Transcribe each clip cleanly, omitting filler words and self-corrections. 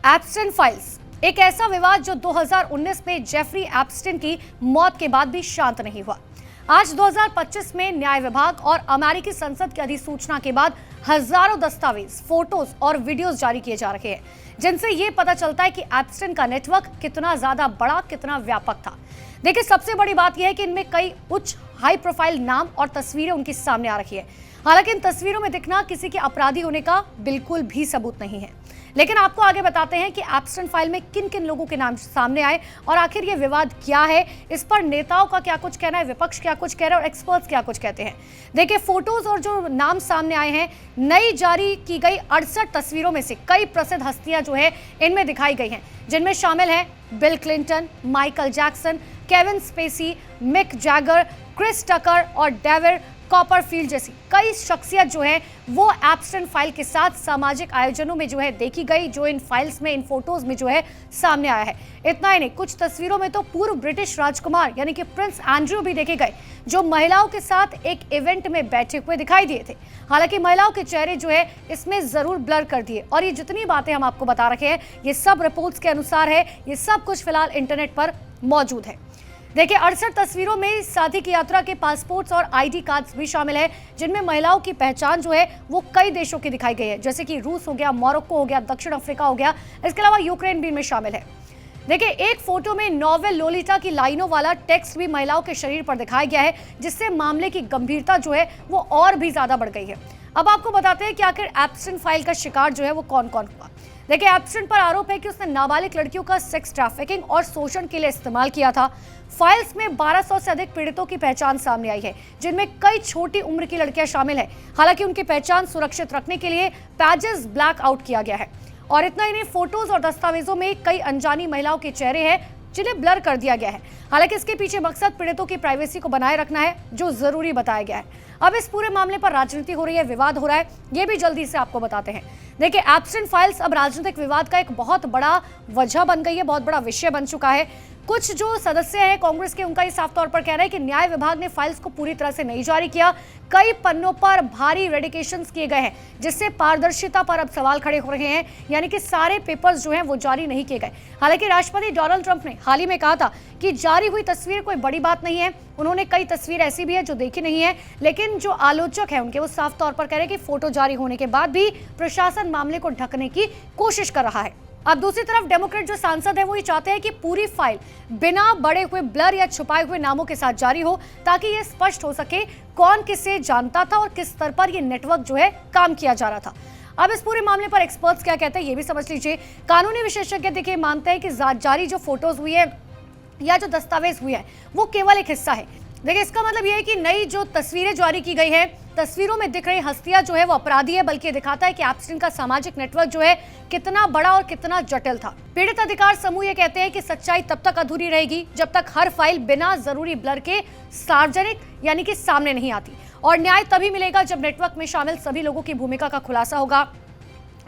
एप्स्टाइन files एक ऐसा विवाद जो 2019 में जेफरी एप्स्टाइन की मौत के बाद भी शांत नहीं हुआ। आज 2025 में न्याय विभाग और अमेरिकी संसद की अधिसूचना के बाद हजारों दस्तावेज, फोटोज और वीडियोस जारी किए जा रहे हैं, जिनसे ये पता चलता है कि एप्स्टाइन का नेटवर्क कितना ज्यादा बड़ा, कितना व्यापक था। देखिए, सबसे बड़ी बात यह है कि इनमें कई उच्च हाई प्रोफाइल नाम और तस्वीरें उनकी सामने आ रही है। हालांकि इन तस्वीरों में दिखना किसी के अपराधी होने का बिल्कुल भी सबूत नहीं है। लेकिन आपको आगे बताते हैं कि एप्स्टाइन फाइल में किन किन लोगों के नाम सामने आए और आखिर ये विवाद क्या है, इस पर नेताओं का क्या कुछ कहना है, विपक्ष क्या कुछ कह रहा है और एक्सपर्ट्स क्या कुछ कहते हैं। देखिए, फोटोज और जो नाम सामने आए हैं, नई जारी की गई 68 तस्वीरों में से कई प्रसिद्ध हस्तियां जो है इनमें दिखाई गई हैं, जिनमें शामिल हैं Bill Clinton, Michael Jackson, Kevin Spacey, Mick Jagger, Chris Tucker और डेविड कॉपरफील्ड जैसी कई शख्सियत जो है वो एप्स्टाइन फाइल के साथ सामाजिक आयोजनों में जो है देखी गई, जो इन फाइल्स में, इन फोटोज में जो है सामने आया है। इतना ही नहीं, कुछ तस्वीरों में तो पूर्व ब्रिटिश राजकुमार यानी कि प्रिंस एंड्रयू भी देखे गए, जो महिलाओं के साथ एक इवेंट में बैठे हुए दिखाई दिए थे। हालांकि महिलाओं के चेहरे जो है इसमें जरूर ब्लर कर दिए। और ये जितनी बातें हम आपको बता रखे हैं, ये सब रिपोर्ट्स के अनुसार है, ये सब कुछ फिलहाल इंटरनेट पर मौजूद है। देखिए, 68 तस्वीरों में शादी की यात्रा के पासपोर्ट्स और आईडी कार्ड्स भी शामिल है, जिनमें महिलाओं की पहचान जो है वो कई देशों की दिखाई गई है, जैसे कि रूस हो गया, मोरक्को हो गया, दक्षिण अफ्रीका हो गया, इसके अलावा यूक्रेन भी इनमें शामिल है। देखिए, एक फोटो में नोवेल लोलिता की लाइनों वाला टेक्स्ट भी महिलाओं के शरीर पर दिखाया गया है, जिससे मामले की गंभीरता जो है वो और भी ज्यादा बढ़ गई है। अब आपको बताते हैं कि आखिर एप्स्टाइन फाइल का शिकार जो है वो कौन कौन हुआ। देखिए, एप्स्टाइन पर आरोप है कि उसने नाबालिग लड़कियों का सेक्स ट्रैफिकिंग और शोषण के लिए इस्तेमाल किया था। फाइल्स में 1200 से अधिक पीड़ितों की पहचान सामने आई है, जिनमें कई छोटी उम्र की लड़कियां शामिल हैं। हालांकि उनकी पहचान सुरक्षित रखने के लिए पैजेस ब्लैक आउट किया गया है। और इतना ही नहीं, फोटोज और दस्तावेजों में कई अनजानी महिलाओं के चेहरे हैं जिन्हें ब्लर कर दिया गया है। हालांकि इसके पीछे मकसद पीड़ितों की प्राइवेसी को बनाए रखना है, जो जरूरी बताया गया है। अब इस पूरे मामले पर राजनीति हो रही है, विवाद हो रहा है, ये भी जल्दी से आपको बताते हैं। देखिए, एप्स्टाइन फाइल्स अब राजनीतिक विवाद का एक बहुत बड़ा वजह बन गई है, बहुत बड़ा विषय बन चुका है। कुछ जो सदस्य हैं कांग्रेस के, उनका ये साफ तौर पर कहना है कि न्याय विभाग ने फाइल्स को पूरी तरह से नहीं जारी किया। कई पन्नों पर भारी रेडिकेशंस किए गए हैं, जिससे पारदर्शिता पर अब सवाल खड़े हो रहे हैं, यानी कि सारे पेपर्स जो हैं वो जारी नहीं किए गए। हालांकि राष्ट्रपति डोनाल्ड ट्रंप ने हाल ही में कहा था कि जारी हुई तस्वीर कोई बड़ी बात नहीं है। उन्होंने कई तस्वीर ऐसी भी है जो देखी नहीं है, लेकिन जो आलोचक है उनके, वो साफ तौर पर कह रहे हैं कि फोटो जारी होने के बाद भी प्रशासन मामले को ढकने की कोशिश कर रहा है। अब दूसरी तरफ डेमोक्रेट जो सांसद है वो ये चाहते हैं कि पूरी फाइल बिना बड़े हुए ब्लर या छुपाए हुए नामों के साथ जारी हो, ताकि ये स्पष्ट हो सके कौन किसे जानता था और किस स्तर पर ये नेटवर्क जो है काम किया जा रहा था। अब इस पूरे मामले पर एक्सपर्ट्स क्या कहते हैं ये भी समझ लीजिए। कानूनी विशेषज्ञ देखिए मानते हैं कि जारी जो फोटोज हुई है या जो दस्तावेज हुए हैं वो केवल एक हिस्सा है। देखिए, इसका मतलब यह है कि नई जो तस्वीरें जारी की गई है, तस्वीरों में दिख रही हस्तियां जो है वो अपराधी है, बल्कि दिखाता है कि एप्स्टाइन का सामाजिक नेटवर्क जो है कितना बड़ा और कितना जटिल था। पीड़ित अधिकार समूह ये कहते हैं कि सच्चाई तब तक अधूरी रहेगी जब तक हर फाइल बिना जरूरी ब्लर के सार्वजनिक यानी कि सामने नहीं आती, और न्याय तभी मिलेगा जब नेटवर्क में शामिल सभी लोगों की भूमिका का खुलासा होगा।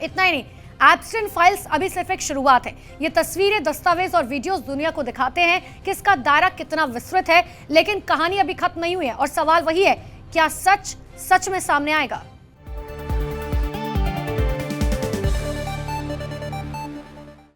इतना ही नहीं, एप्स्टाइन फाइल्स अभी सिर्फ एक शुरुआत है। ये तस्वीरें, दस्तावेज और वीडियोस दुनिया को दिखाते हैं कि इसका दायरा कितना विस्तृत है, लेकिन कहानी अभी खत्म नहीं हुई है और सवाल वही है, क्या सच में सामने आएगा।